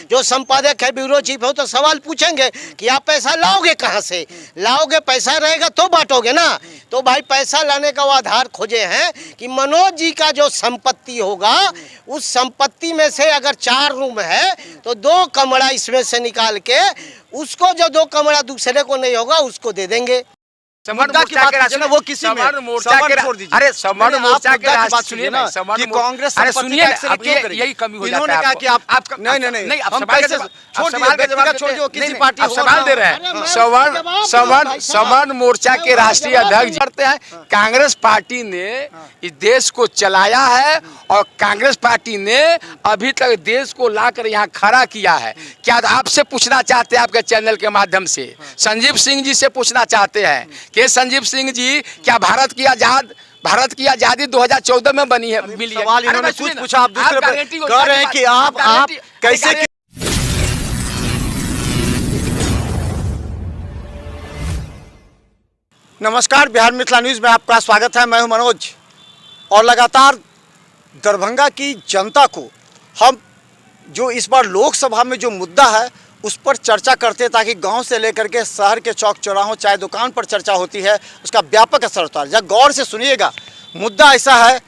जो संपादक है, ब्यूरो चीफ हो, तो सवाल पूछेंगे कि आप पैसा लाओगे कहाँ से? लाओगे, पैसा रहेगा तो बांटोगे ना। तो भाई पैसा लाने का वो आधार खोजे हैं कि मनोज जी का जो संपत्ति होगा, उस संपत्ति में से अगर 4 रूम है तो 2 कमरा इसमें से निकाल के उसको, जो 2 कमरा दूसरे को नहीं होगा, उसको दे देंगे। मुद्दा की बात कीजिए ना, वो किसी में मोर्चा के, अरे समर मोर्चा के बात सुनिए ना कि कांग्रेस, अरे सुनिए, अब यही कमी हो जाता है। इन्होंने कहा कि आप नहीं हम सवाल के जवाब छोड़ दो, किसी पार्टी को सवाल दे रहे हैं। समर मोर्चा के राष्ट्रीय अध्यक्ष करते हैं, कांग्रेस पार्टी ने इस देश को चलाया है और कांग्रेस पार्टी ने अभी तक देश को लाकर यहाँ खड़ा किया है। क्या आपसे पूछना चाहते हैं, आपके चैनल के माध्यम से संजीव सिंह जी से पूछना चाहते हैं कि संजीव सिंह जी, क्या भारत की आजादी 2014 में बनी है, मिली है? सवाल इन्होंने कुछ पूछा, आप दूसरे पर कह रहे हैं कि आप कैसे। नमस्कार, बिहार मिथिला न्यूज में आपका स्वागत है। मैं हूं मनोज और लगातार दरभंगा की जनता को हम जो इस बार लोकसभा में जो मुद्दा है उस पर चर्चा करते हैं, ताकि गांव से लेकर के शहर के चौक चौराहों, चाय दुकान पर चर्चा होती है, उसका व्यापक असर होता है। जब गौर से सुनिएगा, मुद्दा ऐसा है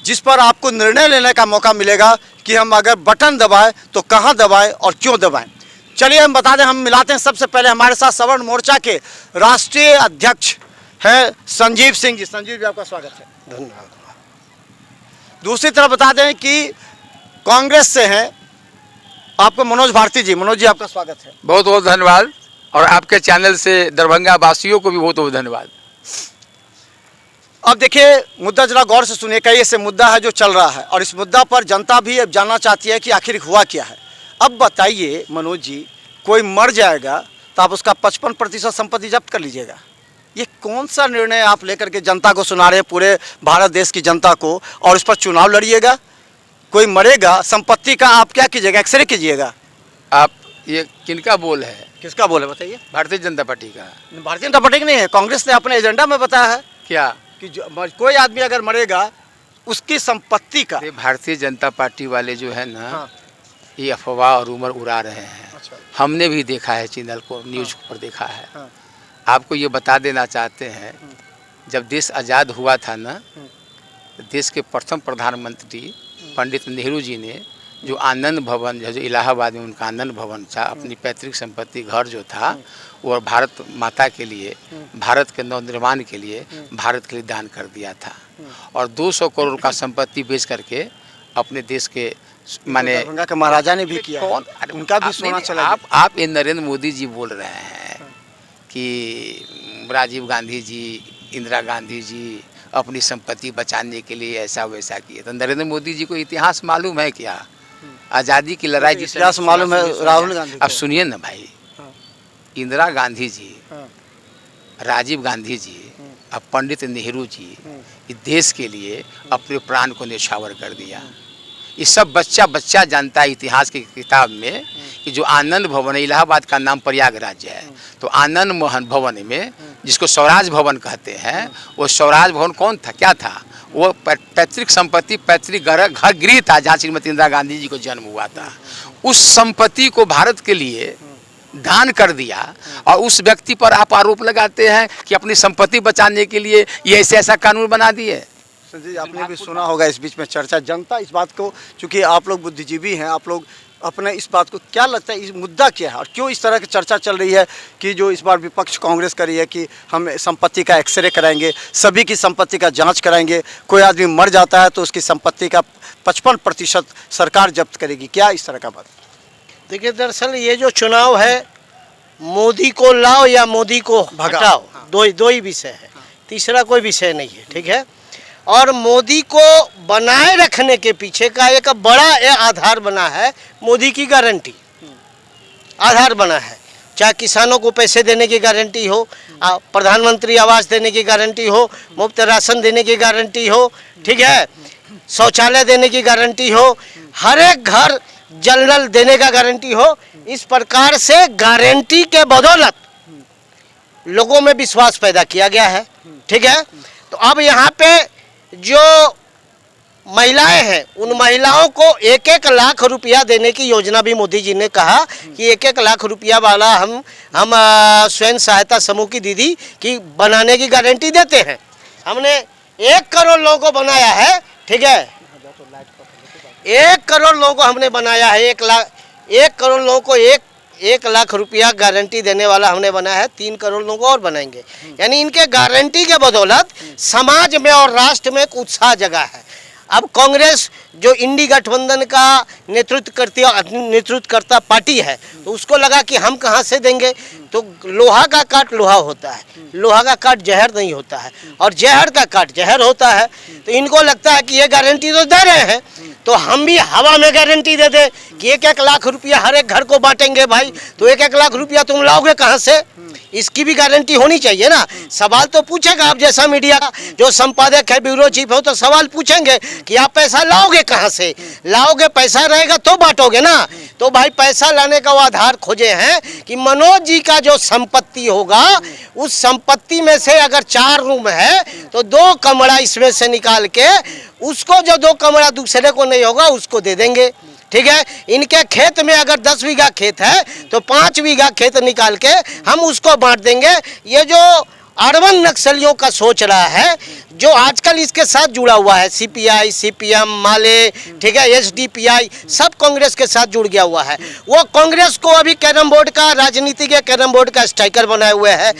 जिस पर आपको निर्णय लेने का मौका मिलेगा कि हम अगर बटन दबाएं तो कहां दबाएं और क्यों दबाएं। चलिए हम बता दें, हम मिलाते हैं सबसे पहले हमारे साथ सवर्ण मोर्चा के राष्ट्रीय अध्यक्ष हैं संजीव सिंह जी। संजीव जी, आपका स्वागत है। धन्यवाद। दूसरी तरफ बता दें कि कांग्रेस से हैं आपको मनोज भारती जी। मनोज जी, आपका स्वागत है। बहुत बहुत धन्यवाद, और आपके चैनल से दरभंगा वासियों को भी बहुत बहुत धन्यवाद। अब देखिए, मुद्दा जरा गौर से सुनिए। कई ऐसे मुद्दा है जो चल रहा है और इस मुद्दा पर जनता भी अब जानना चाहती है कि आखिर हुआ क्या है। अब बताइए मनोज जी, कोई मर जाएगा तो आप उसका 55% संपत्ति जब्त कर लीजिएगा। ये कौन सा निर्णय आप लेकर के जनता को सुना रहे हैं, पूरे भारत देश की जनता को, और उस पर चुनाव लड़िएगा? कोई मरेगा, संपत्ति का आप क्या कीजिएगा? एक्सरे कीजिएगा? आप ये किनका बोल है? किसका बोल है बताइए? भारतीय जनता पार्टी का। भारतीय जनता पार्टी की नहीं है, कांग्रेस ने अपने एजेंडा में बताया है क्या कि कोई आदमी अगर मरेगा उसकी संपत्ति का। भारतीय जनता पार्टी वाले जो है ना, हाँ। ये अफवाह और उमर उड़ा रहे हैं। अच्छा। हमने भी देखा है, चैनल को, न्यूज पर देखा है। हाँ। आपको ये बता देना चाहते हैं, जब देश आज़ाद हुआ था ना, देश के प्रथम प्रधानमंत्री पंडित नेहरू जी ने जो आनंद भवन, जो इलाहाबाद में उनका आनंद भवन था, अपनी पैतृक संपत्ति घर जो था, वो भारत माता के लिए, भारत के नवनिर्माण के लिए, भारत के लिए दान कर दिया था। और 200 करोड़ का संपत्ति बेच करके अपने देश के, माने दरभंगा के महाराजा ने भी किया, उनका भी सोना चला। आप ये नरेंद्र मोदी जी बोल रहे हैं कि राजीव गांधी जी, इंदिरा गांधी जी अपनी संपत्ति बचाने के लिए ऐसा वैसा किए। तो नरेंद्र मोदी जी को इतिहास मालूम है क्या? आज़ादी की लड़ाई जिस इतिहास मालूम है राहुल गांधी। अब सुनिए ना भाई, इंदिरा गांधी जी, राजीव गांधी जी, अब पंडित नेहरू जी, इस देश के लिए अपने प्राण को न्यौछावर कर दिया। ये सब बच्चा जानता है इतिहास की किताब में कि जो आनंद भवन है, इलाहाबाद का नाम प्रयागराज है, तो आनंद मोहन भवन में, जिसको स्वराज भवन कहते हैं, वो स्वराज भवन कौन था, क्या था? वो पैतृक संपत्ति, पैतृक घर गृह था जहाँ श्रीमती इंदिरा गांधी जी को जन्म हुआ था। उस संपत्ति को भारत के लिए दान कर दिया, और उस व्यक्ति पर आप आरोप लगाते हैं कि अपनी संपत्ति बचाने के लिए ये ऐसा कानून बना दिए। संजय, आपने भी सुना होगा इस बीच में चर्चा, जनता इस बात को, चूंकि आप लोग बुद्धिजीवी हैं, आप लोग अपने इस बात को क्या लगता है, इस मुद्दा क्या है और क्यों इस तरह की चर्चा चल रही है कि जो इस बार विपक्ष कांग्रेस कर रही है कि हम संपत्ति का एक्सरे कराएंगे, सभी की संपत्ति का जांच कराएंगे, कोई आदमी मर जाता है तो उसकी संपत्ति का 55% सरकार जब्त करेगी, क्या इस तरह का बात? देखिए, दरअसल ये जो चुनाव है, मोदी को लाओ या मोदी को हटाओ, दो ही विषय है, तीसरा कोई विषय नहीं है, ठीक है। और मोदी को बनाए रखने के पीछे का एक बड़ा आधार बना है मोदी की गारंटी। आधार बना है, चाहे किसानों को पैसे देने की गारंटी हो, प्रधानमंत्री आवास देने की गारंटी हो, मुफ्त राशन देने की गारंटी हो, ठीक है, शौचालय देने की गारंटी हो, हर एक घर जल नल देने का गारंटी हो। इस प्रकार से गारंटी के बदौलत लोगों में विश्वास पैदा किया गया है, ठीक है। तो अब यहाँ पे जो महिलाएं हैं उन महिलाओं को 1-1 लाख रुपया देने की योजना भी मोदी जी ने कहा कि 1-1 लाख रुपया वाला हम स्वयं सहायता समूह की दीदी की बनाने की गारंटी देते हैं। हमने 1 करोड़ लोगों को बनाया है, ठीक है, 1 करोड़ लोगों को हमने बनाया है, 1 करोड़ लोगों को 1 लाख रुपया गारंटी देने वाला हमने बनाया है, 3 करोड़ लोगों को और बनाएंगे। यानी इनके गारंटी के बदौलत समाज में और राष्ट्र में एक उत्साह जगा है। अब कांग्रेस जो इंडी गठबंधन का नेतृत्व करता पार्टी है, तो उसको लगा कि हम कहाँ से देंगे, तो लोहा का काट लोहा होता है, लोहा का काट जहर नहीं होता है, और जहर का काट जहर होता है। तो इनको लगता है कि ये गारंटी तो दे रहे हैं, तो हम भी हवा में गारंटी दे दे कि 1-1 लाख रुपया हर एक घर को बांटेंगे भाई, तो 1-1 लाख रुपया तुम लाओगे कहाँ से, इसकी भी गारंटी होनी चाहिए ना। सवाल तो पूछेगा, आप जैसा मीडिया जो संपादक है, ब्यूरो चीफ हो, तो सवाल पूछेंगे कि आप पैसा लाओगे कहाँ से, लाओगे, पैसा रहेगा तो बांटोगे ना। तो भाई पैसा लाने का वो आधार खोजे हैं कि मनोज जी का जो संपत्ति होगा, उस संपत्ति में से अगर 4 रूम है तो 2 कमरा इसमें से निकाल के उसको, जो 2 कमरा दूसरे को नहीं होगा उसको दे देंगे, ठीक है। इनके खेत में अगर 10 बीघा खेत है तो 5 बीघा खेत निकाल के हम उसको बांट देंगे। ये जो अर्बन नक्सलियों का सोच रहा है, जो आजकल इसके साथ जुड़ा हुआ है, सीपीआई, सीपीएम, माले, ठीक है, एसडीपीआई, सब कांग्रेस के साथ जुड़ गया हुआ है। वो कांग्रेस को अभी कैरम बोर्ड का, राजनीति के कैरम बोर्ड का स्ट्राइकर बनाए हुए है।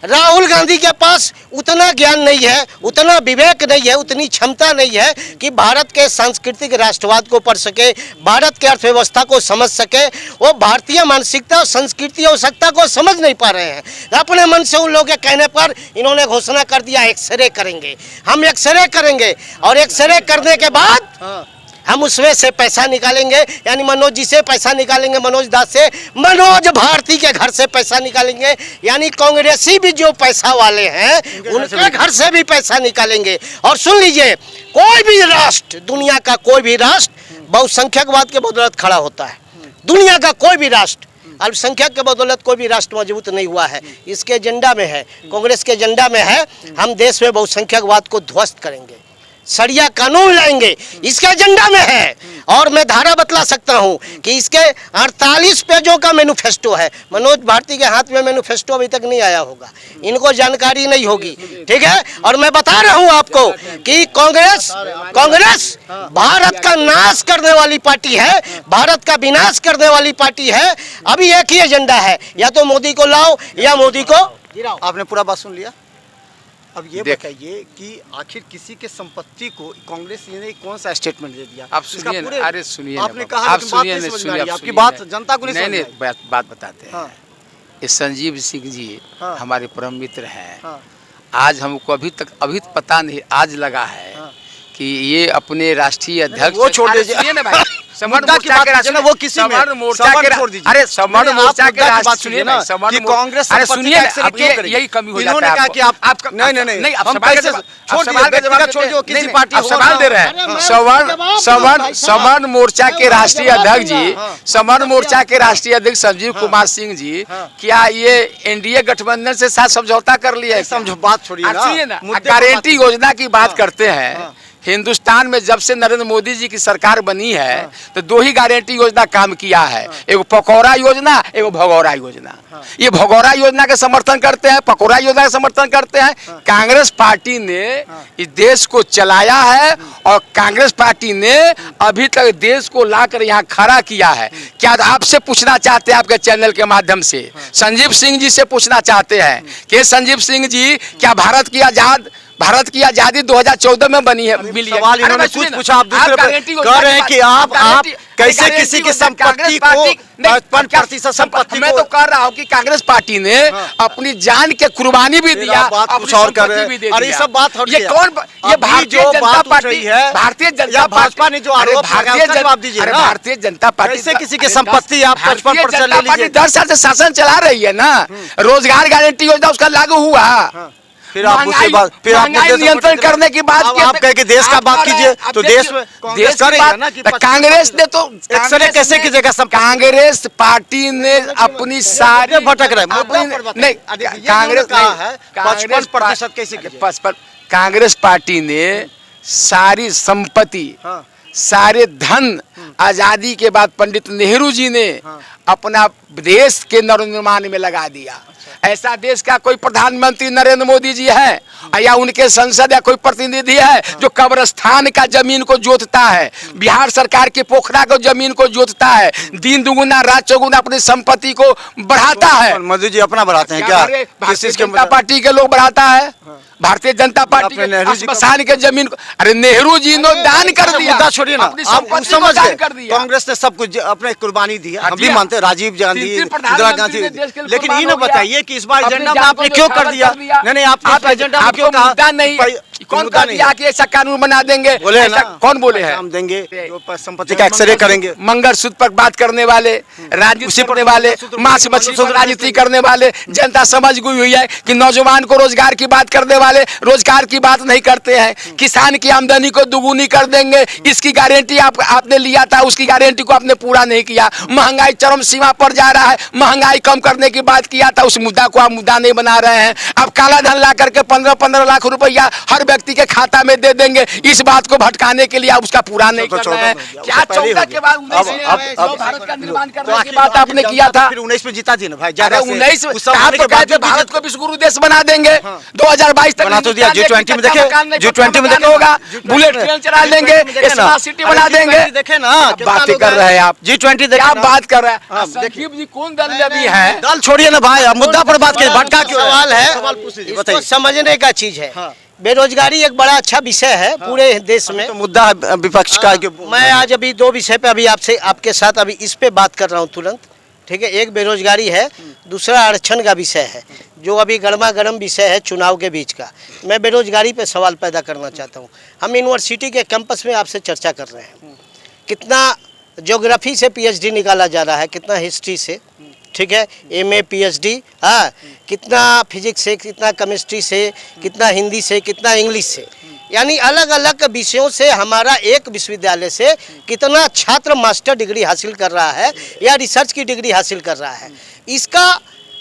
राहुल गांधी के पास उतना ज्ञान नहीं है, उतना विवेक नहीं है, उतनी क्षमता नहीं है कि भारत के सांस्कृतिक राष्ट्रवाद को पढ़ सके, भारत की अर्थव्यवस्था को समझ सके। वो भारतीय मानसिकता और संस्कृति और सत्ता को समझ नहीं पा रहे हैं। अपने मन से उन लोगों के कहने पर इन्होंने घोषणा कर दिया एक्सरे करेंगे, हम एक्सरे करेंगे, और एक्सरे करने के बाद हम उसमें से पैसा निकालेंगे, यानी मनोज जी से पैसा निकालेंगे, मनोज दास से, मनोज भारती के घर से पैसा निकालेंगे, यानी कांग्रेसी भी जो पैसा वाले हैं उनके घर से भी पैसा निकालेंगे। और सुन लीजिए, कोई भी राष्ट्र, दुनिया का कोई भी राष्ट्र बहुसंख्यकवाद के बदौलत खड़ा होता है। दुनिया का कोई भी राष्ट्र अल्पसंख्यक के बदौलत कोई भी राष्ट्र मजबूत नहीं हुआ है। इसके एजेंडा में है, कांग्रेस के एजेंडा में है, हम देश में बहुसंख्यकवाद को ध्वस्त करेंगे, सरिया कानून लाएंगे, इसके एजेंडा में है। और मैं धारा बतला सकता हूं कि इसके 48 पेजों का मैनिफेस्टो है। मनोज भारती के हाथ में मैनिफेस्टो अभी तक नहीं आया होगा, इनको जानकारी नहीं होगी, ठीक है। और मैं बता रहा हूं आपको कि कांग्रेस भारत का नाश करने वाली पार्टी है, भारत का विनाश करने वाली पार्टी है। अभी एक ही एजेंडा है, या तो मोदी को लाओ या मोदी को गिराओ। आपने पूरा बात सुन लिया। अब ये बताइए कि आखिर किसी के संपत्ति को कांग्रेस ने कौन सा स्टेटमेंट दे दिया? आप सुनिए, अरे सुनिए, आपने कहा, आप सुनिए, आपकी बात जनता को नहीं, बात बताते हैं। ये संजीव सिंह जी हमारे परम मित्र हैं। आज हमको अभी पता नहीं, आज लगा है कि ये अपने राष्ट्रीय अध्यक्ष, वो छोड़ दीजिए ना भाई, समर्ण मोर्चा के राष्ट्रीय, वो किसी में समर्ण मोर्चा के, अरे समर्ण मोर्चा के राष्ट्रीय, सुनिए ना, समर्ण कांग्रेस, अरे सुनिए, अब यही कमी हो जाता है। कहा कि आप नहीं, हम सवाल का जवाब छोड़ दो, किसी पार्टी आप सवाल दे रहे हैं। समर्ण मोर्चा के राष्ट्रीय अध्यक्ष जी, समर्ण मोर्चा के राष्ट्रीय अध्यक्ष संजीव कुमार सिंह जी, क्या ये एनडीए गठबंधन से साथ समझौता कर लिया है? समझो, बात छोड़िए ना, गारंटी योजना की बात करते हैं। हिंदुस्तान में जब से नरेंद्र मोदी जी की सरकार बनी है तो 2 ही गारंटी योजना काम किया है, एक पकौड़ा योजना, एक भगौड़ा योजना। ये भगौड़ा योजना के समर्थन करते हैं, पकौड़ा योजना का समर्थन करते हैं। कांग्रेस पार्टी ने इस देश को चलाया है और कांग्रेस पार्टी ने अभी तक देश को लाकर यहाँ खड़ा किया है। क्या आपसे पूछना चाहते हैं, आपके चैनल के माध्यम से संजीव सिंह जी से पूछना चाहते हैं कि संजीव सिंह जी, क्या भारत की आजादी 2014 में बनी है, मिली है? सवाल इन्होंने कुछ पूछा, आप दूसरे कह रहे हैं कि आप कैसे किसी की संपत्ति को 55% संपत्ति, मैं तो कह रहा हूँ कि कांग्रेस पार्टी ने अपनी जान के कुर्बानी भी दिया, कुछ और कर रहे हैं। अरे सब बात, ये कौन, ये भारतीय जनता पार्टी है, भारतीय जनता भाजपा ने जो आरोप लगाया उसका जवाब दीजिए ना। भारतीय जनता पार्टी कैसे किसी की संपत्ति आप 55% ले लीजिए? 10 साल से शासन चला रही है ना। रोजगार गारंटी योजना उसका लागू हुआ, फिर आप नियंत्रण करने की बात, आप कह के देश का बात कीजिए, तो देश में कांग्रेस ने तो एक्सरे कैसे कीजिएगा? सब कांग्रेस पार्टी ने अपनी सारी भटक रहे, नहीं कांग्रेस कहा है 55% कैसे? कांग्रेस पार्टी ने सारी संपत्ति, सारे धन आजादी के बाद पंडित नेहरू जी ने अपना देश के नवनिर्माण में लगा दिया। ऐसा देश का कोई प्रधानमंत्री नरेंद्र मोदी जी है या उनके संसद या कोई प्रतिनिधि है जो कब्रिस्तान का जमीन को जोतता है, बिहार सरकार के पोखरा को जमीन को जोतता है, दिन दुगुना रात चौगुना अपनी संपत्ति को बढ़ाता है। मोदी जी अपना बढ़ाते हैं क्या? भारतीय जनता पार्टी के लोग बढ़ाता है, भारतीय जनता पार्टी के स्मशान के जमीन को, अरे नेहरू जी ने दान कर दिया। मुद्दा छोड़िए ना, अपनी आप संपत्ति समझ को दान गए कर दिया। कांग्रेस ने सब कुछ अपने कुर्बानी दी है, हम भी दिया। मानते हैं, राजीव गांधी, तीन इंदिरा प्रधानमंत्री गांधी, ने देश के लिए लेकिन कुर्बान ये ना हो गया। बताइए कि इस बार अपनी एजेंडा में जान आपने को क्यों कर न्यौछावर दिया? कर दिया। नहीं, आपने आप एजेंडा में क्यों आपको कहा? मुद्दा नहीं, कौन मुद्दा कर नहीं दिया कि ऐसा कानून बना देंगे? बोले ऐसा ना, कौन बोले हैं? हम देंगे, जो संपत्ति का एक्सरे करेंगे। मंगलसूत्र पर बात करने वाले, राजनीति करने वाले, मांस मछली पर राजनीति करने वाले, जनता समझ गई हुई है कि नौजवान को रोजगार की बात करने वाले रोजगार की बात नहीं करते हैं। किसान की आमदनी को दुगुनी कर देंगे, इसकी गारंटी आपने लिया था, उसकी गारंटी को आपने पूरा नहीं किया। महंगाई चरम सीमा पर जा रहा है, महंगाई कम करने की बात किया था, उस मुद्दा को आप मुद्दा नहीं बना रहे हैं। अब काला धन ला करके 15-15 लाख रुपया हर व्यक्ति के खाता में दे देंगे, इस बात को भटकाने के लिए आप उसका पूरा नहीं कर रहे हैं। क्या 14 के बाद 19 में भारत का निर्माण करने की बात आपने किया था? फिर 19 में जीता थी ना भाई, 19 भारत को विश्व गुरु देश बना देंगे। 2022 तक बना तो दिया। G20 में देखे, G20 में देखे होगा, बुलेट ट्रेन चला लेंगे, स्मार्ट सिटी बना देंगे। देखे ना, बातें कर रहे हैं आप, G20 क्या बात कर रहे हैं? देखिए संजीव जी कौन दल में भी है? दल छोड़िए ना भाई, मुद्दा पर बात करिए, भटका क्यों? सवाल है, बताइए। इसको समझने का चीज है। बेरोजगारी एक बड़ा अच्छा विषय है पूरे देश में। तो मुद्दा है विपक्ष का कि मैं आज अभी दो विषय पे अभी आपके साथ अभी इस पे बात कर रहा हूँ तुरंत, ठीक है। एक बेरोजगारी है, दूसरा आरक्षण का विषय है, जो अभी गर्मा गर्म विषय है चुनाव के बीच का। मैं बेरोजगारी पे सवाल पैदा करना चाहता हूँ। हम यूनिवर्सिटी के कैंपस में आपसे चर्चा कर रहे हैं, कितना ज्योग्राफी से पीएचडी निकाला जा रहा है, कितना हिस्ट्री से, ठीक है, एमए पीएचडी, हाँ, कितना फिजिक्स से, कितना केमिस्ट्री से, कितना हिंदी से, कितना इंग्लिश से, यानी अलग अलग विषयों से हमारा एक विश्वविद्यालय से कितना छात्र मास्टर डिग्री हासिल कर रहा है या रिसर्च की डिग्री हासिल कर रहा है। इसका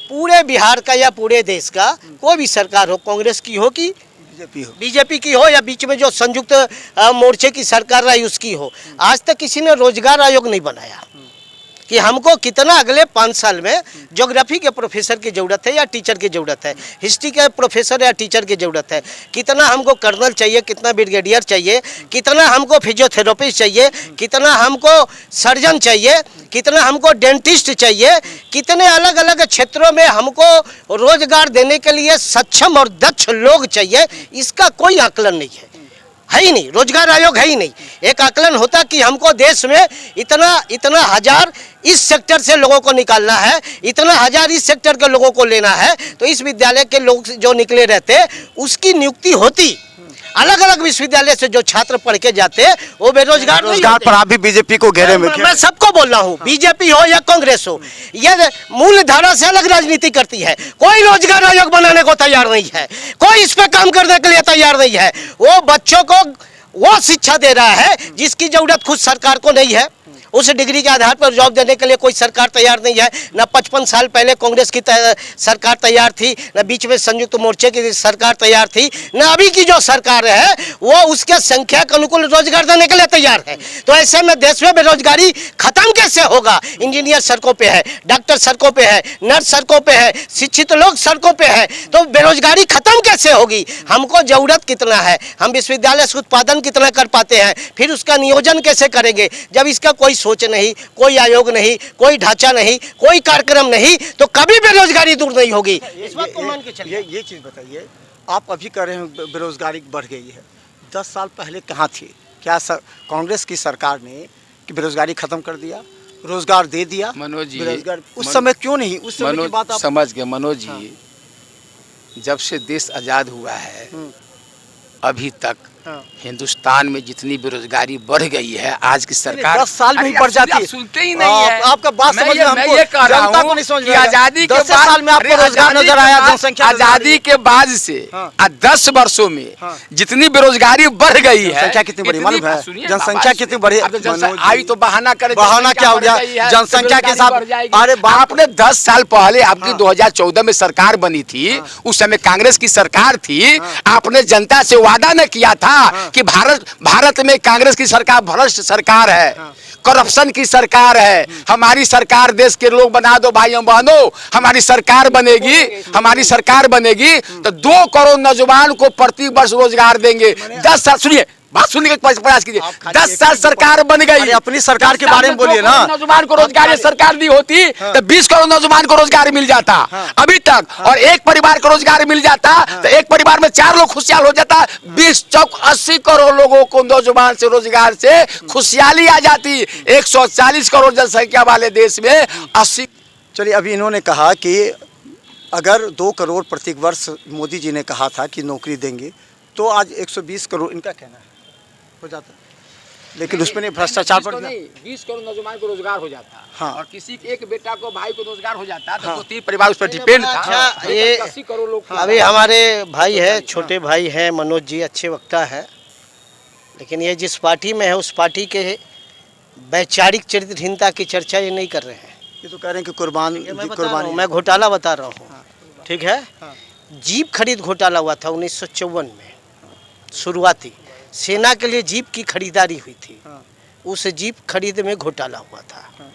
पूरे बिहार का या पूरे देश का कोई भी सरकार हो, कांग्रेस की हो कि बीजेपी की हो या बीच में जो संयुक्त मोर्चे की सरकार रही उसकी हो, आज तक किसी ने रोजगार आयोग नहीं बनाया कि हमको कितना अगले 5 साल में ज्योग्राफी के प्रोफेसर की ज़रूरत है या टीचर की ज़रूरत है, हिस्ट्री के प्रोफेसर या टीचर की ज़रूरत है, कितना हमको कर्नल चाहिए, कितना ब्रिगेडियर चाहिए, कितना हमको फिजियोथेरेपिस्ट चाहिए, कितना हमको सर्जन चाहिए, कितना हमको डेंटिस्ट चाहिए, कितने अलग अलग क्षेत्रों में हमको रोजगार देने के लिए सक्षम और दक्ष लोग चाहिए। इसका कोई आकलन नहीं है ही नहीं, रोजगार आयोग है ही नहीं। एक आकलन होता कि हमको देश में इतना हजार इस सेक्टर से लोगों को निकालना है, इतना हजार इस सेक्टर के लोगों को लेना है, तो इस विद्यालय के लोग जो निकले रहते उसकी नियुक्ति होती। अलग अलग विश्वविद्यालय से जो छात्र पढ़ के जाते वो बेरोजगार रोजगार पर आप भी बीजेपी को घेरे में, मैं सबको बोल रहा हूँ, बीजेपी हो या कांग्रेस हो, ये मूल धारा से अलग राजनीति करती है। कोई रोजगार आयोग बनाने को तैयार नहीं है, कोई इस पे काम करने के लिए तैयार नहीं है। वो बच्चों को वो शिक्षा दे रहा है जिसकी जरूरत खुद सरकार को नहीं है। उस डिग्री के आधार पर जॉब देने के लिए कोई सरकार तैयार नहीं है। न 55 साल पहले कांग्रेस की सरकार तैयार थी, न बीच में संयुक्त मोर्चे की सरकार तैयार थी, न अभी की जो सरकार है वो उसके संख्या के अनुकूल रोजगार देने के लिए तैयार है। तो ऐसे में देश में बेरोजगारी खत्म कैसे होगा? इंजीनियर सड़कों पे है, डॉक्टर सड़कों पे है, नर्स सड़कों पे है, शिक्षित लोग सड़कों पे है, तो बेरोजगारी खत्म कैसे होगी? हमको जरूरत कितना है, हम विश्वविद्यालय से उत्पादन कितना कर पाते हैं, फिर उसका नियोजन कैसे करेंगे? जब इसका कोई सोच नहीं, कोई आयोग नहीं, कोई ढांचा नहीं, कोई कार्यक्रम नहीं, तो कभी बेरोजगारी दूर नहीं होगी। इस बात को मान के चलिए। ये चीज बताइए, आप अभी कह रहे हैं बेरोजगारी बढ़ गई है, 10 साल पहले कहाँ थी? क्या कांग्रेस की सरकार ने कि बेरोजगारी खत्म कर दिया, रोजगार दे दिया? मनोज जी, बेरोजगार उस समय क्यों नहीं? उस समय की बात आप समझ गए मनोज जी। जब से देश आजाद हुआ है अभी तक हिंदुस्तान में जितनी बेरोजगारी बढ़ गई है, आज की सरकार 10 साल में ही बढ़ जाती है। सुनते ही नहीं है। आपका बात समझ में हमको, ये कह रहा जनता को हूं नहीं समझ कि में आ रहा। आजादी के 10 साल में आपको रोजगार नजर आया, जनसंख्या आजादी के बाद से 10 वर्षों में जितनी बेरोजगारी बढ़ गई है, जनसंख्या कितनी बड़ी मालूम है? जनसंख्या कितनी बड़ी आई तो बहाना करे, बहाना क्या हो गया? जनसंख्या के साथ, अरे आपने 10 साल पहले आपकी 2014 में सरकार बनी थी, उस समय कांग्रेस की सरकार थी, आपने जनता से वादा न किया था कि भारत में कांग्रेस की सरकार भ्रष्ट सरकार है, करप्शन की सरकार है। हमारी सरकार देश के लोग बना दो भाइयों बहनों, हमारी सरकार बनेगी तो 2 करोड़ नौजवान को प्रति वर्ष रोजगार देंगे। 10 साल सुनिए, बात सुनने का प्रयास कीजिए। 10 साल सरकार बन गई, अपनी सरकार के बारे में बोलिए ना। नौजवान को रोजगार ये सरकार दी होती तो 20 करोड़ नौजवान को रोजगार मिल जाता अभी तक, और एक परिवार को रोजगार मिल जाता तो एक परिवार में 4 लोग खुशहाल हो जाता। 20 चौक 80 करोड़ लोगों को नौजवान से रोजगार से खुशहाली आ जाती। 140 करोड़ जनसंख्या वाले देश में 80। चलिए, अभी इन्होंने कहा कि अगर 2 करोड़ प्रति वर्ष मोदी जी ने कहा था कि नौकरी देंगे, तो आज 120 करोड़ इनका कहना है हो जाता, लेकिन उसमें नहीं, भ्रष्टाचार पर नहीं। 20 करोड़ नौजवान को रोजगार हो जाता। हाँ। और किसी के एक बेटा को, भाई को रोजगार हो जाता तो 2-3 परिवार उस पर डिपेंड था। अच्छा, ये 80 करोड़ लोग अभी हमारे भाई है, छोटे भाई हैं मनोज जी, अच्छे वक्ता है, लेकिन ये जिस पार्टी में है उस पार्टी के वैचारिक चरित्रहीनता की चर्चा ये नहीं कर रहे हैं। ये तो कह रहे हैं कि कुर्बानी, मैं घोटाला बता रहा हूँ, ठीक है। जीप खरीद घोटाला हुआ था 1954 में, शुरुआती सेना के लिए जीप की खरीदारी हुई थी। उस जीप खरीद में घोटाला हुआ था।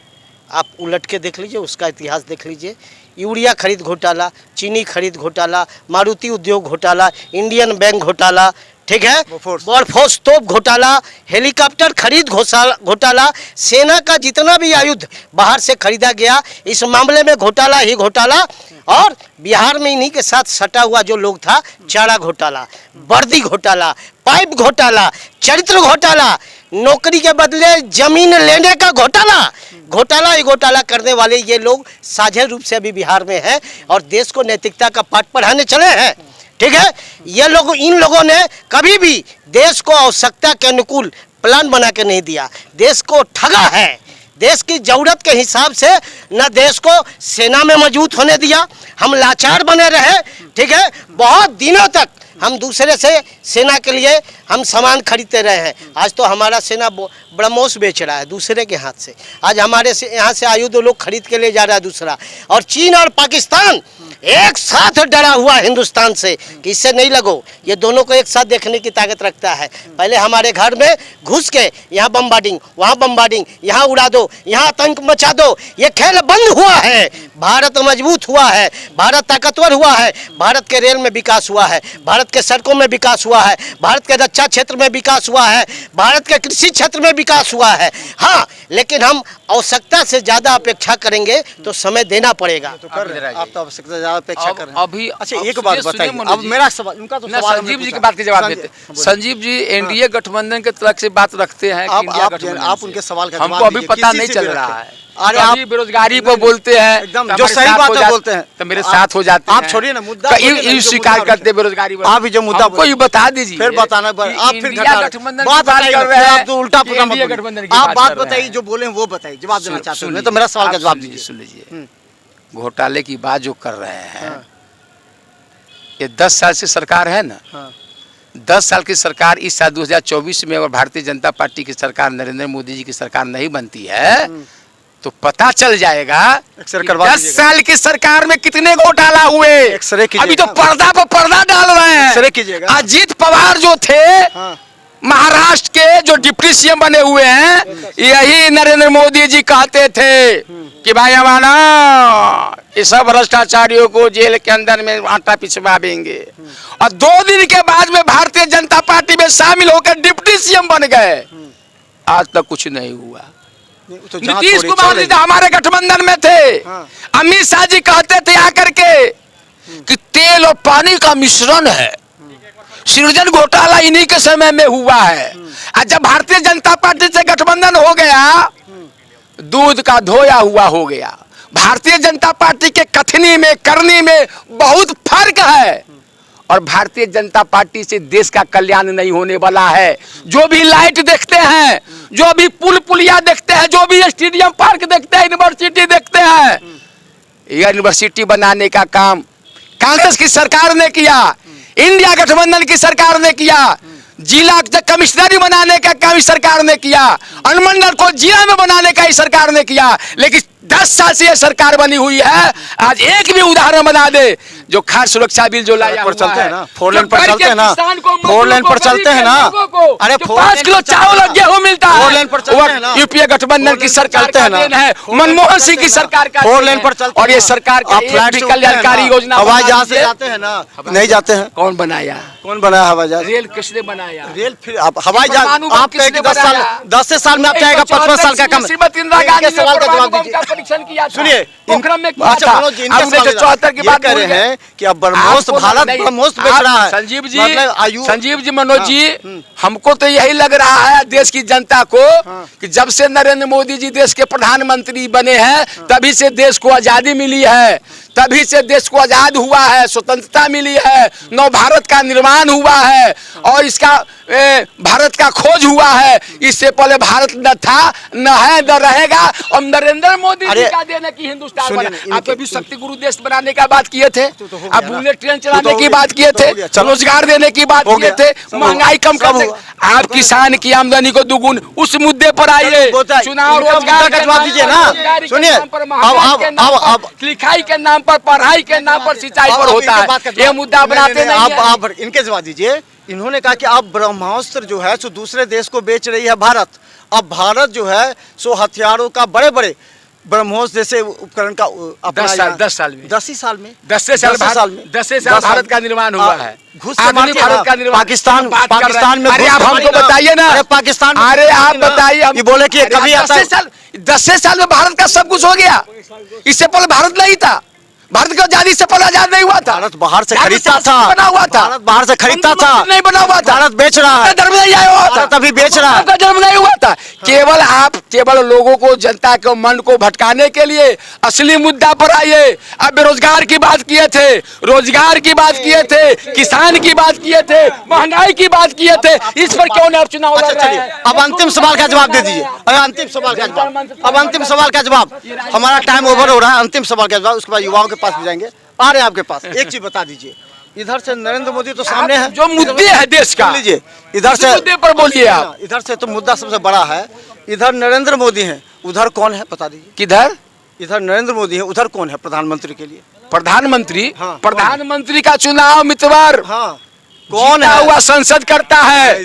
आप उलट के देख लीजिए, उसका इतिहास देख लीजिए। यूरिया खरीद घोटाला, चीनी खरीद घोटाला, मारुति उद्योग घोटाला, इंडियन बैंक घोटाला, ठीक है, बॉर्फोस तोप घोटाला, हेलीकॉप्टर खरीद घोटाला, सेना का जितना भी आयुध बाहर से खरीदा गया, इस मामले में घोटाला ही घोटाला। और बिहार में इन्हीं के साथ सटा हुआ जो लोग था, चारा घोटाला, वर्दी घोटाला, पाइप घोटाला, चरित्र घोटाला, नौकरी के बदले जमीन लेने का घोटाला ही घोटाला करने वाले ये लोग साझे रूप से अभी बिहार में हैं और देश को नैतिकता का पाठ पढ़ाने चले हैं, ठीक है। ये लोग, इन लोगों ने कभी भी देश को आवश्यकता के अनुकूल प्लान बना के नहीं दिया, देश को ठगा है। देश की जरूरत के हिसाब से न देश को सेना में मजबूत होने दिया, हम लाचार बने रहे, ठीक है। बहुत दिनों तक हम दूसरे से सेना के लिए हम सामान खरीदते रहे हैं। आज तो हमारा सेना ब्रह्मोस बेच रहा है दूसरे के हाथ से। आज हमारे से यहाँ से आयुध लोग खरीद के ले जा रहा है दूसरा। और चीन और पाकिस्तान एक साथ डरा हुआ हिंदुस्तान से कि इससे नहीं लगो। ये दोनों को एक साथ देखने की ताकत रखता है। पहले हमारे घर में घुस के यहाँ बम्बार्डिंग, वहाँ बम्बार्डिंग, यहाँ उड़ा दो, यहाँ आतंक मचा दो। ये खेल बंद हुआ है। भारत मजबूत हुआ है, भारत ताकतवर हुआ है, भारत के रेल में विकास हुआ है, भारत के सड़कों में विकास हुआ है, भारत के रक्षा क्षेत्र में विकास हुआ है, भारत के कृषि क्षेत्र में विकास हुआ है। हाँ, लेकिन हम आवश्यकता से ज्यादा अपेक्षा करेंगे तो समय देना पड़ेगा। तो कर रहे हैं, आप तो आवश्यकता से ज्यादा अपेक्षा कर रहे हैं। अभी अच्छा, एक बात बताइए, अब मेरा सवाल, उनका तो सवाल संजीव जी की बात के जवाब देते। संजीव जी एनडीए गठबंधन के तरफ से बात रखते हैं, आप उनके सवाल का हमको अभी पता नहीं चल रहा है। अरे आप बेरोजगारी पर बोलते हैं, एकदम जो सही बात है बोलते हैं तो मेरे साथ हो जाते हैं। आप छोड़िए ना मुद्दा, स्वीकार करते बेरोजगारी। आप जो मुद्दा कोई बता दीजिए, फिर बताना। आप फिर गठबंधन बात कर रहे हैं, आप तो उल्टा आप बात बताइए, जो बोले वो बताइए, जवाब देना चाहते हैं तो मेरा सवाल का जवाब दीजिए। सुन लीजिए, घोटाले की बात जो कर रहे हैं, ये 10 साल से सरकार है ना, 10 साल की सरकार इस साल 2024 में अगर भारतीय जनता पार्टी की सरकार, नरेंद्र मोदी जी की सरकार नहीं बनती है तो पता चल जाएगा 10 साल की सरकार में कितने घोटाला हुए। अभी तो पर्दा पर पर्दा डाल रहे हैं। अजीत पवार जो थे महाराष्ट्र के, जो डिप्टी सीएम बने हुए हैं, यही नरेंद्र मोदी जी कहते थे कि भाई हमारा ये सब भ्रष्टाचारियों को जेल के अंदर में आटा पिछवाएंगे। और 2 दिन के बाद में भारतीय जनता पार्टी में शामिल होकर डिप्टी सीएम बन गए। आज तक कुछ नहीं हुआ। तो नीतीश कुमार जी हमारे गठबंधन में थे। अमित शाह जी कहते थे आकर के कि तेल और पानी का मिश्रण है। सृजन घोटाला इन्हीं के समय में हुआ है। और जब भारतीय जनता पार्टी से गठबंधन हो गया, दूध का धोया हुआ हो गया। भारतीय जनता पार्टी के कथनी में, करनी में बहुत फर्क है। और भारतीय जनता पार्टी से देश का कल्याण नहीं होने वाला है। जो भी लाइट देखते हैं, जो भी पुल पुलिया देखते हैं, जो भी स्टेडियम पार्क देखते हैं, यूनिवर्सिटी देखते हैं, यह यूनिवर्सिटी बनाने का काम कांग्रेस की सरकार ने किया, इंडिया गठबंधन की सरकार ने किया। जिला कमिश्नरी बनाने का काम इस सरकार ने किया, अनुमंडल को जिला में बनाने का इस सरकार ने किया। लेकिन 10 साल से ये सरकार बनी हुई है, आज एक भी उदाहरण बना दे जो खाद्य सुरक्षा बिल जो लाया हुआ चलते है हैं ना, 4 लेन पर चलते हैं ना, 4 लेन पर चलते हैं ना, अरे 5 किलो चावल और गेहूं मिलता है, 4 लेन पर चलते हैं ना, यूपीए गठबंधन की सरकार का देन है, मनमोहन सिंह की सरकार का 4 लेन पर चलते हैं। और ये सरकार का फ्लैट से कल्याणकारी योजना हवाई जहाज से जाते हैं ना, नहीं जाते हैं। कौन बनाया? कौन बनाया हवाई जहाज? रेल किसने बनाया? रेल फिर आप हवाई जहाज परमाणु बम आप कहें कि किसने 10 साल बनाया? 10 साल में आप चाहेगा 55 साल का कम। श्रीमती इंदिरा गांधी ने सवाल का परमाणु जवाब बम दीजिए। का परीक्षण किया था। सुनिए पोखरण में किया अच्छा था। मनोज जी, अब इनके 1974 की ये बात कह रहे हैं कि अब ब्रह्मोस भारत ब्रह्मोस बेच रहा है। संजीव जी, मतलब आयु संजीव जी, मनोज हाँ, जी, हमको तो यही लग रहा है देश की जनता को कि जब से नरेंद्र मोदी जी देश के प्रधानमंत्री बने हैं तभी से देश को आजादी मिली है, तभी से देश को आजाद हुआ है, स्वतंत्रता मिली है, नव भारत का निर्माण हुआ है और इसका भारत का खोज हुआ है। इससे पहले भारत न था, न है, न रहेगा। और नरेंद्र मोदी जी का देन है कि हिंदुस्तान बना। आप अभी शक्ति गुरु देश बनाने का बात किए थे, आप बुलेट ट्रेन चलाने की बात किए थे, रोजगार देने की बात किए थे, महंगाई कम करने, आप किसान की आमदनी को दुगुन, उस मुद्दे पर आइए। चुनाव रोजगार का जवाब दीजिए ना। सुनिए, अब लिखाई के नाम पर, पढ़ाई के नाम पर, सिंचाई पर होता है, ये मुद्दा बनाते नहीं हैं। आप इनके जवाब दीजिए। इन्होंने कहा कि अब ब्रह्मास्त्र जो है सो दूसरे देश को बेच रही है भारत। अब भारत जो है सो हथियारों का बड़े बड़े ब्रह्मोस जैसे उपकरण का 10 साल में 10 ही साल में 10 साल भारत का निर्माण हुआ है। घुस आधुनिक भारत का निर्माण। पाकिस्तान में अरे आप हमको बताइए ना। अरे पाकिस्तान में अरे आप बताइए। ये बोले कि कभी आता है 10 साल में भारत का सब कुछ हो गया। इससे पहले भारत नहीं था, भारत का आजादी से पहले आजाद नहीं हुआ था। भारत बाहर से खरीदता था, बना हुआ था, भारत बाहर से खरीदता था, नहीं बना हुआ था। भारत बेच रहा है, धर्म नहीं आया हुआ था, भारत अभी बेच रहा है, आपका जन्म नहीं हुआ था। केवल आप केवल लोगों को, जनता के मन को भटकाने के लिए असली मुद्दा पर आइए। अब बेरोजगार की बात किए थे, रोजगार की बात किए थे, किसान की बात किए थे, महंगाई की बात किए थे, इस पर क्यों नहीं आप चुनाव लड़ रहे हैं? अब अंतिम सवाल का जवाब दे दीजिए। अंतिम सवाल का जवाब, अब अंतिम सवाल का जवाब। हमारा टाइम ओवर हो रहा है। अंतिम सवाल का जवाब, उसके बाद युवाओं के पास भी जाएंगे। आ रहे हैं आपके पास। एक चीज बता दीजिए, इधर से नरेंद्र मोदी तो सामने है, जो मुद्दे है देश का, लीजिए इधर से मुद्दे पर बोलिए आप। इधर से तो मुद्दा सबसे बड़ा है। इधर नरेंद्र मोदी हैं, उधर कौन है बता दीजिए। किधर? इधर नरेंद्र मोदी है, उधर कौन है प्रधानमंत्री के लिए? प्रधानमंत्री? हाँ, प्रधानमंत्री का चुनाव मितवार हाँ, कौन है? हुआ संसद करता है।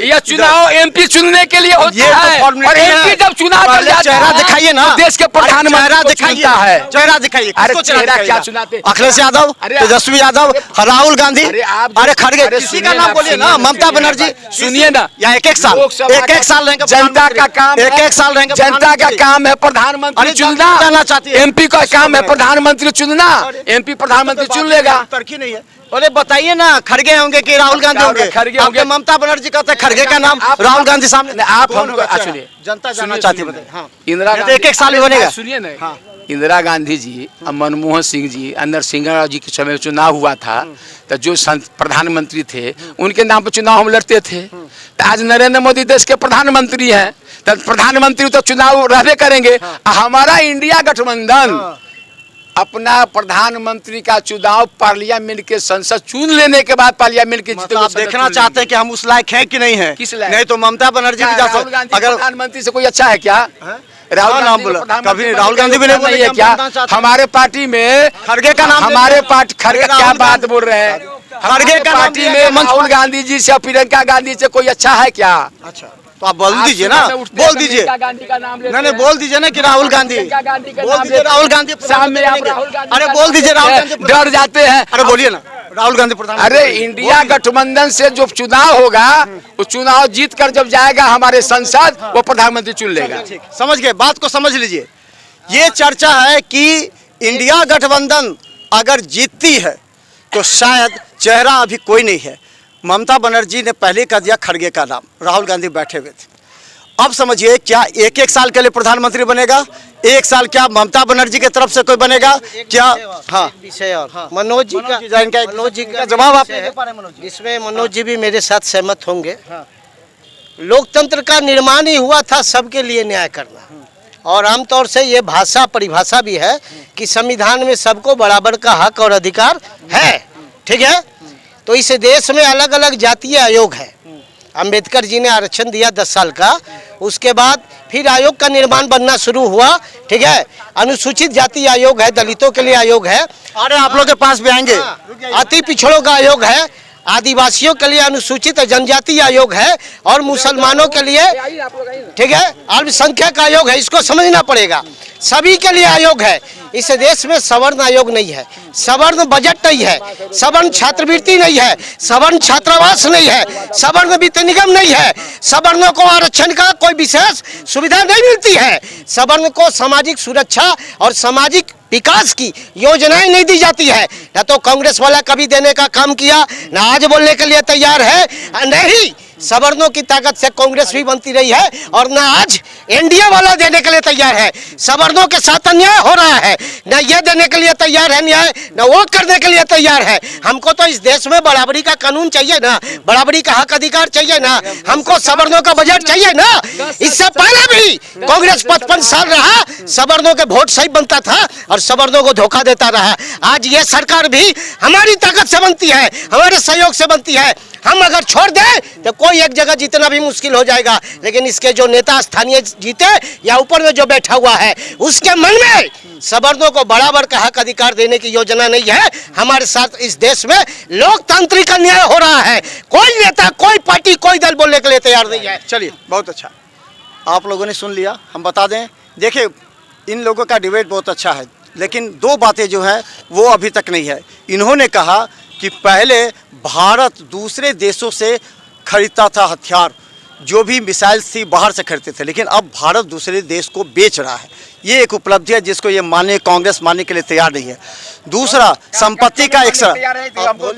यह चुनाव एमपी चुनने के लिए होता है, और एमपी जब चुनाव कर जाता चेहरा है दिखाइए ना, तो देश के प्रधानमंत्री को चुनता है। चेहरा दिखाइए। अरे किसको चेहरा क्या दिखाइएगा? चुनाते? अखिलेश यादव, तेजस्वी यादव, राहुल गांधी, अरे खड़गे, किसी का नाम बोलिए ना, ममता बनर्जी। सुनिए ना, या एक साल रहेंगे जनता का काम, एक साल रहेंगे, जनता का काम है प्रधानमंत्री चुनना। एमपी का काम है प्रधानमंत्री चुनना, एमपी प्रधानमंत्री चुन लेगा। तरक्की नहीं है। अरे बताइए ना, खड़गे होंगे कि राहुल गांधी होंगे? खड़गे होंगे। ममता बनर्जी कहते हैं खड़गे का नाम, राहुल गांधी सामने। आप हमको सुनिए, जनता जानना चाहती है। हाँ, इंदिरा गांधी एक साल में बनेगा। सुनिए ना, इंदिरा गांधी जी और मनमोहन सिंह जी, नरसिंह राव जी के समय में चुनाव हुआ था, तो जो प्रधानमंत्री थे उनके नाम पर चुनाव हम लड़ते थे। तो आज नरेंद्र मोदी देश के प्रधानमंत्री हैं, तो प्रधानमंत्री तो चुनाव रहबे करेंगे। हमारा इंडिया गठबंधन अपना प्रधानमंत्री का चुनाव पार्लियामेंट के संसद चुन लेने के बाद पार्लियामेंट के मतलब आप देखना चाहते हैं कि हम उस लायक हैं कि नहीं है? किस लायक? नहीं तो ममता बनर्जी भी जा सकते। अगर प्रधानमंत्री से कोई अच्छा है क्या? राहुल नाम बोला, कभी राहुल गांधी भी नहीं बोले है क्या? हमारे पार्टी में खड़गे का नाम, हमारे पार्टी खड़गे क्या बात बोल रहे हैं? खड़गे का पार्टी में राहुल गांधी जी से, प्रियंका गांधी से कोई अच्छा है क्या? अच्छा, तो आप बोल दीजिए ना, बोल दीजिए। नहीं बोल दीजिए ना कि राहुल गांधी, बोल दीजिए राहुल गांधी सामने। अरे बोल दीजिए राहुल गांधी, डर जाते हैं। अरे बोलिए ना राहुल गांधी प्रधान। अरे इंडिया गठबंधन से जो चुनाव होगा, वो चुनाव जीत कर जब जाएगा हमारे संसद, वो प्रधानमंत्री चुन लेगा। समझ गए, बात को समझ लीजिए। ये चर्चा है कि इंडिया गठबंधन अगर जीतती है तो शायद चेहरा अभी कोई नहीं है। ममता बनर्जी ने पहले कर दिया खड़गे का नाम, राहुल गांधी बैठे हुए थे। अब समझिए, क्या एक एक साल के लिए प्रधानमंत्री बनेगा? एक साल क्या ममता बनर्जी की तरफ से कोई बनेगा क्या? हाँ, विषय और मनोज जी का जवाब आप इसमें मनोज जी भी मेरे साथ सहमत होंगे। लोकतंत्र का निर्माण ही हुआ था सबके लिए न्याय करना, और आमतौर से ये भाषा परिभाषा भी है कि संविधान में सबको बराबर का हक और अधिकार है। ठीक है, तो इस देश में अलग अलग जातीय आयोग है। अंबेडकर जी ने आरक्षण दिया 10 साल का, उसके बाद फिर आयोग का निर्माण बनना शुरू हुआ, ठीक है। अनुसूचित जाति आयोग है, दलितों के लिए आयोग है, अरे आप लोग के पास भी आएंगे। अति पिछड़ों का आयोग है, आदिवासियों के लिए अनुसूचित जनजाति आयोग है, और मुसलमानों के लिए, ठीक है, अल्पसंख्यक आयोग है। इसको समझना पड़ेगा, सभी के लिए आयोग है। इस देश में सवर्ण आयोग नहीं है, सवर्ण बजट नहीं है, सवर्ण छात्रवृत्ति नहीं है, सवर्ण छात्रावास नहीं है, सवर्ण वित्त निगम नहीं है, सवर्णों को आरक्षण का कोई विशेष सुविधा नहीं मिलती है, सवर्ण को सामाजिक सुरक्षा और सामाजिक विकास की योजनाएं नहीं दी जाती है। न तो कांग्रेस वाला कभी देने का काम किया, न आज बोलने के लिए तैयार है, नहीं सवर्णों की ताकत से कांग्रेस भी बनती रही है, और न आज एनडीए वाला देने के लिए तैयार है। सवर्णों के साथ अन्याय हो रहा है, न ये देने के लिए तैयार है न्याय, न वो करने के लिए तैयार है। हमको तो इस देश में बराबरी का कानून चाहिए ना, बराबरी का हक अधिकार चाहिए ना, हमको सवर्णों का बजट चाहिए ना। इससे पहले भी कांग्रेस 55 साल रहा, सवर्णों के वोट सही बनता था और सवर्णों को धोखा देता रहा। आज ये सरकार भी हमारी ताकत से बनती है, हमारे सहयोग से बनती है। हम अगर छोड़ दें तो कोई एक जगह जीतना भी मुश्किल हो जाएगा, लेकिन इसके जो नेता स्थानीय जीते या ऊपर में जो बैठा हुआ है, उसके मन में सवर्णों को बराबर का हक अधिकार देने की योजना नहीं है। हमारे साथ इस देश में लोकतांत्रिक अन्याय हो रहा है, कोई नेता, कोई पार्टी, कोई दल बोलने के लिए तैयार नहीं है। चलिए, बहुत अच्छा, आप लोगों ने सुन लिया। हम बता दें, देखिए इन लोगों का डिबेट बहुत अच्छा है, लेकिन दो बातें जो है वो अभी तक नहीं है। इन्होंने कहा कि पहले भारत दूसरे देशों से खरीदता था हथियार, जो भी मिसाइल थी बाहर से खरीदते थे, लेकिन अब भारत दूसरे देश को बेच रहा है। ये एक उपलब्धि है जिसको ये मानने, कांग्रेस मानने के लिए तैयार नहीं है। दूसरा, संपत्ति का एक आपको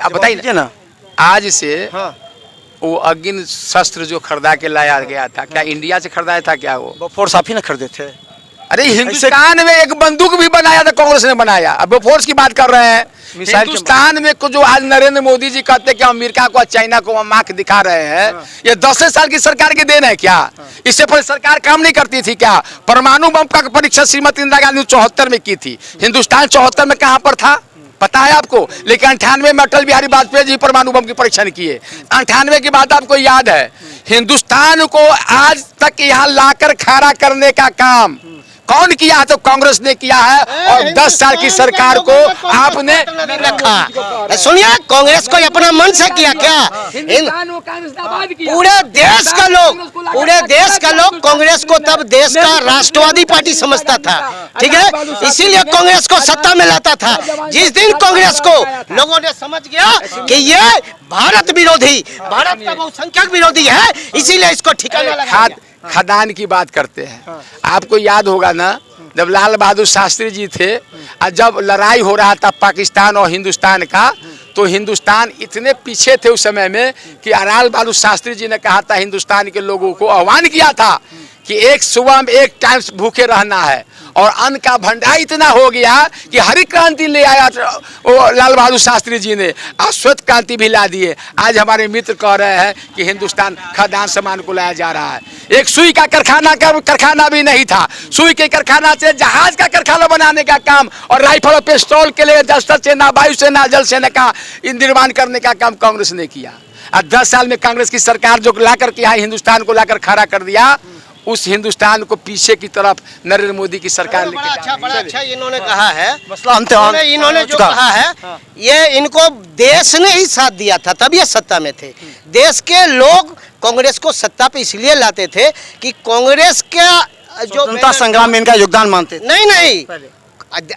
बताइए ना, आज से वो अग्नि शस्त्र जो खरीदा के लाया गया था, क्या इंडिया से खरीदाया था क्या? वो फोर्स आप ही ना खरीदे थे। अरे हिंदुस्तान में एक बंदूक भी बनाया था, कांग्रेस ने बनाया। अब फोर्स की बात कर रहे हैं, हिंदुस्तान में को जो आज नरेंद्र मोदी जी कहते हैं कि अमेरिका को चाइना को हम आंख दिखा रहे हैं, ये 10 साल की सरकार की देन है क्या? इससे पहले सरकार काम नहीं करती थी क्या? परमाणु बम का परीक्षा श्रीमती इंदिरा गांधी 74 में की थी, हिंदुस्तान 74 में कहां पर था पता है आपको? लेकिन 98 में अटल बिहारी वाजपेयी जी परमाणु बम की परीक्षण किए। 98 की बात आपको याद है। हिंदुस्तान को आज तक यहाँ लाकर खड़ा करने का काम कौन किया है? तो कांग्रेस ने किया है, और 10 साल की सरकार को आपने रखा। सुनिए, कांग्रेस को अपना मन से किया क्या? पूरे देश का लोग कांग्रेस को तब देश का राष्ट्रवादी पार्टी समझता था, ठीक है, इसीलिए कांग्रेस को सत्ता में लाता था। जिस दिन कांग्रेस को लोगों ने समझ गया कि ये भारत विरोधी, भारत का बहुसंख्यक विरोधी है, इसीलिए इसको ठिकाना लगा। खदान की बात करते हैं, आपको याद होगा ना, जब लाल बहादुर शास्त्री जी थे और जब लड़ाई हो रहा था पाकिस्तान और हिंदुस्तान का, तो हिंदुस्तान इतने पीछे थे उस समय में कि लाल बहादुर शास्त्री जी ने कहा था, हिंदुस्तान के लोगों को आह्वान किया था कि एक सुबह में एक टाइम भूखे रहना है, और अन्न का भंडार इतना हो गया कि हरी क्रांति ले आया वो लाल बहादुर शास्त्री जी ने, और श्वेत क्रांति भी ला दिए। आज हमारे मित्र कह रहे हैं कि हिंदुस्तान खाद्यान्न सामान को लाया जा रहा है। एक सुई का कारखाना भी नहीं था, सुई के कारखाना से जहाज का कारखाना बनाने का काम, और राइफल और पिस्तौल के लिए जस्तर सेना, वायुसेना, जल सेना का निर्माण करने का काम कांग्रेस ने किया। और 10 साल में कांग्रेस की सरकार जो लाकर के यहाँ हिंदुस्तान को लाकर खड़ा कर दिया, उस हिंदुस्तान को पीछे की तरफ नरेंद्र मोदी की सरकार लेके जा रही है। बड़ा अच्छा इन्होंने कहा है, इन्होंने जो कहा है, ये इनको देश ने ही साथ दिया था, तब ये सत्ता में थे। देश के लोग कांग्रेस को सत्ता पे इसलिए लाते थे कि कांग्रेस का जो स्वतंत्रता संग्राम में इनका योगदान मानते थे। नहीं,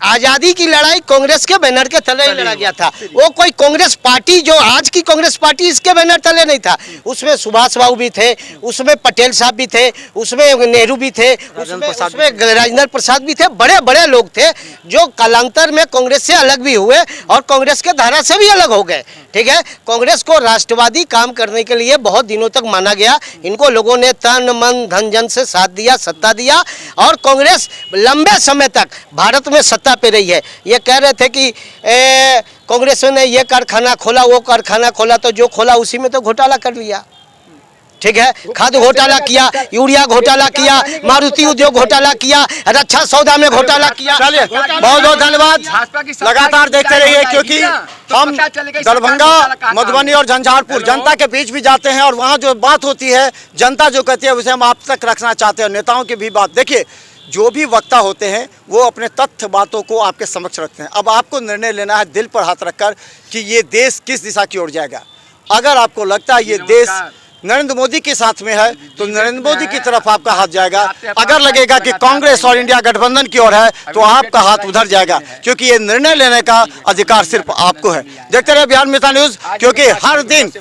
आजादी की लड़ाई कांग्रेस के बैनर के तले ही लड़ा गया था। वो कोई कांग्रेस पार्टी, जो आज की कांग्रेस पार्टी, इसके बैनर तले नहीं था। उसमें सुभाष बाबू भी थे, उसमें पटेल साहब भी थे, उसमें नेहरू भी थे, उसमें राजेंद्र प्रसाद भी थे, बड़े बड़े लोग थे जो कालांतर में कांग्रेस से अलग भी हुए और कांग्रेस के धारा से भी अलग हो गए, ठीक है। कांग्रेस को राष्ट्रवादी काम करने के लिए बहुत दिनों तक माना गया। इनको लोगों ने तन मन धन जन से साथ दिया, सत्ता दिया, और कांग्रेस लंबे समय तक भारत में सत्ता पे रही है। ये कह रहे थे कि कांग्रेस ने ये कारखाना खोला, वो कारखाना खोला, तो जो खोला उसी में तो घोटाला कर लिया। ठीक है, खाद्य घोटाला किया, यूरिया घोटाला किया, मारुति उद्योग घोटाला किया, रक्षा सौदा में घोटाला किया। चलिए, बहुत बहुत धन्यवाद। लगातार देखते रहिए, क्योंकि हम दरभंगा, मधुबनी और झंझारपुर जनता के बीच भी जाते हैं और वहाँ जो बात होती है, जनता जो कहती है, उसे हम आप तक रखना चाहते हैं। नेताओं की भी बात देखिए, जो भी वक्ता होते हैं वो अपने तथ्य बातों को आपके समक्ष रखते हैं। अब आपको निर्णय लेना है दिल पर हाथ रखकर कि ये देश किस दिशा की ओर जाएगा। अगर आपको लगता है ये देश नरेंद्र मोदी के साथ में है तो नरेंद्र मोदी की तरफ आपका हाथ जाएगा। अगर लगेगा कि कांग्रेस और इंडिया गठबंधन की ओर है तो आपका हाथ उधर जाएगा, क्योंकि ये निर्णय लेने का अधिकार सिर्फ आपको है। देखते रहिए बिहार मित्र न्यूज़, क्योंकि हर दिन